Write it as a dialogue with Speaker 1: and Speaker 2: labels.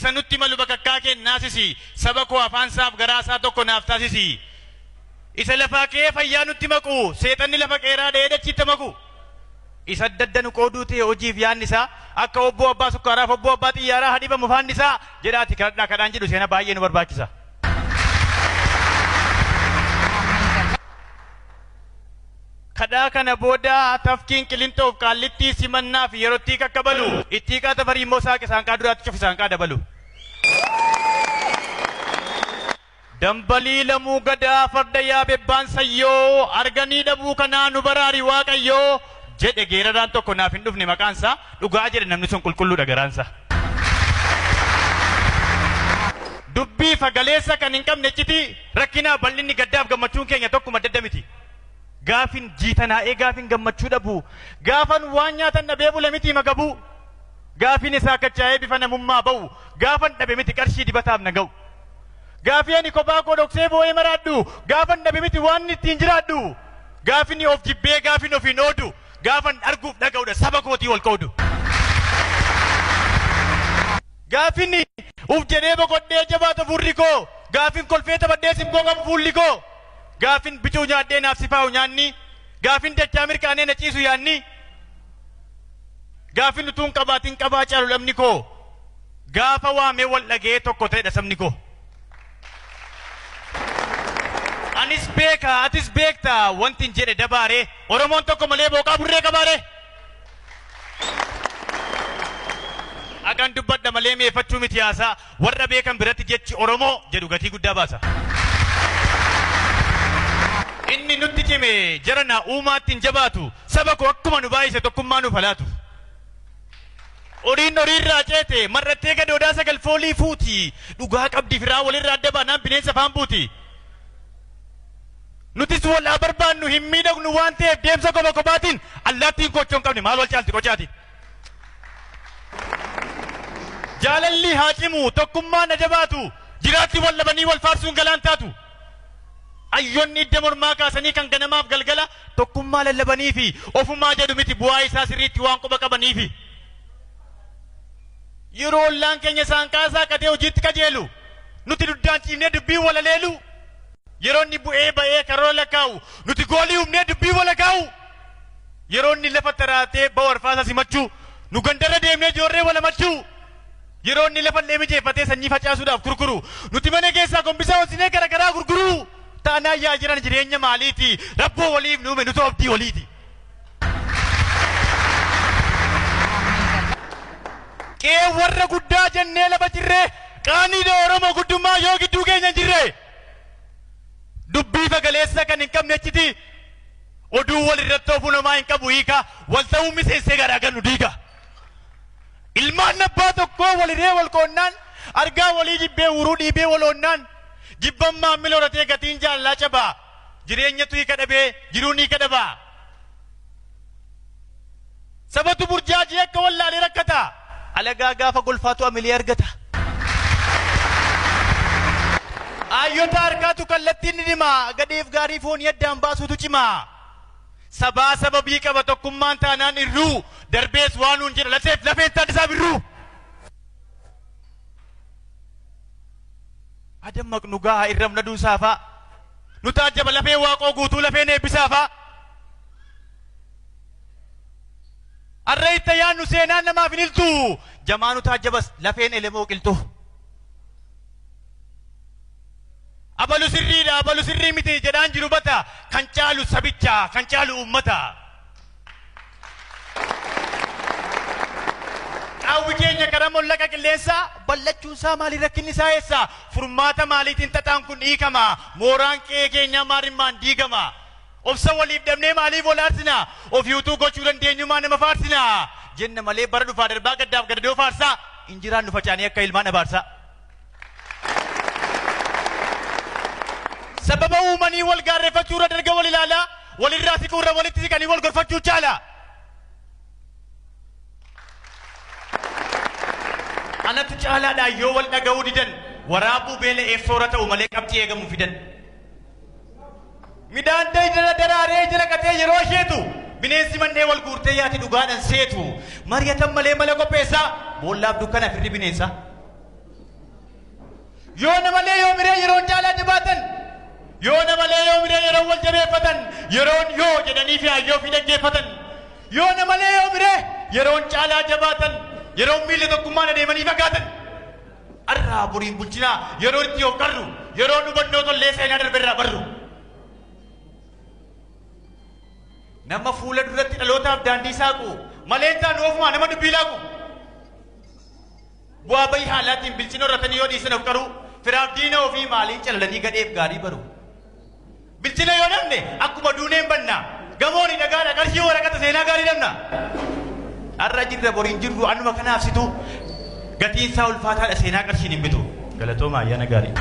Speaker 1: isa nutti malu bakakkaa kennaasisi saba koo afaan saaf garaasaa tokko naaf taasisi isa lafaa kee fayyaa nutti maqu seexanni lafa qeeraa dheedachitti maqu isa daddanu qooduu ta'e hojiif yaanni isaa akka obbo abbaa sukkaaraaf obbo abbaa xiyyaaraa hadhibamu faanni isaa jedhaati kadhaan jedhu seena baay'ee nu barbaachisa. Kadhaa kana booda tafkiin qilintoof qaallittii simannaaf yerootti kakkabalu itti qaata farii immoo saaqe saanqaa duraatti cufi saanqaa dabalu. Dambalii lamuu gadaa farda yaabebbaan sayyoo arganii dhabuu kanaa nu baraari waaqayyoo jedhe geeraraan tokko naaf hin dhufne maqaansa dhugaa jedhe namni sun qulqulluudha garaansa. Dubbii fagaleessa kan hin qabne citi rakkinaa bal'inni gaddaaf gammachuun keenya tokkuma dadda miti. Gaafin jiitanaa'ee gaafin gammachuu dhabu gaafan waan nyaatan dhabee bule miti magabu gaafin isaa kachaa'ee bifa namummaa ba'u gaafan dhabe miti qarshii dibataaf na ga'u gaafii ani kophaa koo dhoksee boo'ee maraadhu gaafan dhabe miti waan ittiin jiraadhu gaafin of jibbee gaafin of hin oodu gaafan arguuf dhaga'udha saba kootii wal qoodu gaafin uf jedhee boqodhee jabaata furri koo gaafin kolfee taphadhee simboo qabu fuulli koo gaafin bichuu nyaadhee naaf sifaa'u nyaanni gaafin dachaa mirkaanee na ciisu yaanni gaafin utuun qabaatiin qabaa caalu lamni koo gaafa waamee wal dhagee tokko ta'edha sabni koo. Anis beeka atis beekta wanti hin jedhe dabaaree Oromoon tokko malee booqaa burree qabaaree. Agaan dubbadha malee meeffachuu miti haasaa warra beekan biratti jechi Oromoo jedhu gatii guddaa baasa. Inni nutti cime jarana uumaatti hin jabaatu saba koo akkuma nu baay'ise tokkummaa nuuf halaatu. Horiin horiirraa ceete marrattee gadoodaa sagal foolii fuuti dhugaa qabdi firaa walirraa adda baanaan bineensa faan buuti. Nutis wal'aa barbaannu hin miidhagnu waan ta'eef deemsa kopha kophaatiin allaattiin kochoo hin qabne maal wal caalti qochaati. Jaalalli haa cimu tokkummaan na jabaatu jiraatti wal labanii wal faarsuun galaan taatu. Ayyoonni idda mormaa kaasanii kan ganamaaf galgala tokkummaa lallabanii fi ofummaa jedhu miti bu'aa isaa sirriitti waan quba qabanii fi yeroo ollaan keenya isaan kaasaa qatee hojiitti qajeelu nuti duddaan ciifnee dubbii walaleelu yeroo inni bu'ee ba'ee karoora lakkaa'u nuti goolii humnee dubbii wala kaa'u yeroo inni lafa taraatee bawarfaasa simachuu nu gandarra deemnee joorree wala machuu yeroo inni lafa illee mijeeffatee sanyii facaasuudhaaf gurguru nuti mana keessaa gombisaa hosinee garagaraa gurguru. Taanaa yaa jiran jireenya maaliiti rabboo waliif nuume nuti abdii waliiti. Qee warra guddaa jennee lafa jirree qaaniidha Oromoo guddummaa yoo gidduu keenya jirre dubbii fagaleessa kan hin qabne chiti oduu wal irratti oofuu namaa hin qabu hiika wal ta'uu miseessee garaagar nu diiga. Ilmaan abbaa tokkoo walirree wal qoonnaan argaa walii jibbee uruu dhiibee wal oonnaan. Jibban maammila horatee gatiin jaalala cabaa jireenyatu hiika dhabee jiruun hiika dhabaa sabatu burjaajii akka wallaalee rakkata alagaa gaafa golfaatu amilee argata ayyota harkaatu kallattiin ni dhima gadeef gaarii foonii addaan baasuutu cimaa sabaa sababii qaba tokkummaan taanaan irruu darbees waanuun jedha lafeen taadisaaf irruu. Adam maqnugaa irram na duusaafa nuti ajaba lafee waaqoo guutuu lafeen eebbisaafa arreeyta yaannu seenaan namaaf hin iltu jamaa nuti ajabas lafeen elemoo qiltu abalu sirriidha abalu sirrii miti jedhaan jiru bata kan caalu sabicha kan caalu ummata. Hawwi keenya karaa mollaqa qilleensaa ballachuu isaa maalii rakkinni isaa eessa furmaata maaliitiin tataan kun dhiikama mooraan qe'ee keenyaa maarimmaan diigama obsa waliif dhabnee maaliif wal aarsina ofii utuu gochuu dandeenyumaa nama faarsina jenna malee bara dhufaa darbaa gaddaaf gadadoo faarsaa injiraan nu facaanii akka ilmaan abaarsaa. Sababa uumanii wal gaarreeffachuurra darga wal ilaalaa walirraa siquurra walitti siqanii wal gorfachuu caala. Anatu caalaadhaa yoo wal dhaga'uu didan waraabuu beela'eef soora ta'u malee qabxii eegamu fidan. Midhaan daraaree jala qatee yeroo isheetu bineensi mannee wal guurtee yaati dhugaadhaan seetu mari'atan malee mala qopheessaa boollaaf dukkana firri bineensa. yoo namalee yoo miree yeroon caalaa jabaatan yoo namalee yoo miree yeroon wal jabeeffatan yeroon yoo jedhanii fi hayyoo fi dhaggeeffatan yoo namalee yoo miree yeroon caalaa jabaatan yeroon miila tokkummaan adeemanii fagaatan arraa buriin bulchinaa yeroo itti yoo qarru yeroo hubannoo tollee seenaa darbeerraa barru nama fuula duratti dhalootaaf daandii saaqu maleen taanu ofumaa nama dubbii laaqu bu'aa bayii haalaatiin bilchina horratanii yoo dhiisan of qaruu firaaf diina ofii maaliin calalanii gadheef gaarii baru bilchina yoo dhabne akkuma duuneen banna gamooni dhagaadha qarshii waraqata seenaa gaarii dhabna arra jirra boriin jirru anuma kanaaf situ gatiin isaa ulfaataadha seenaa qarshiin hin bitu galatoomaa ayyaana gaarii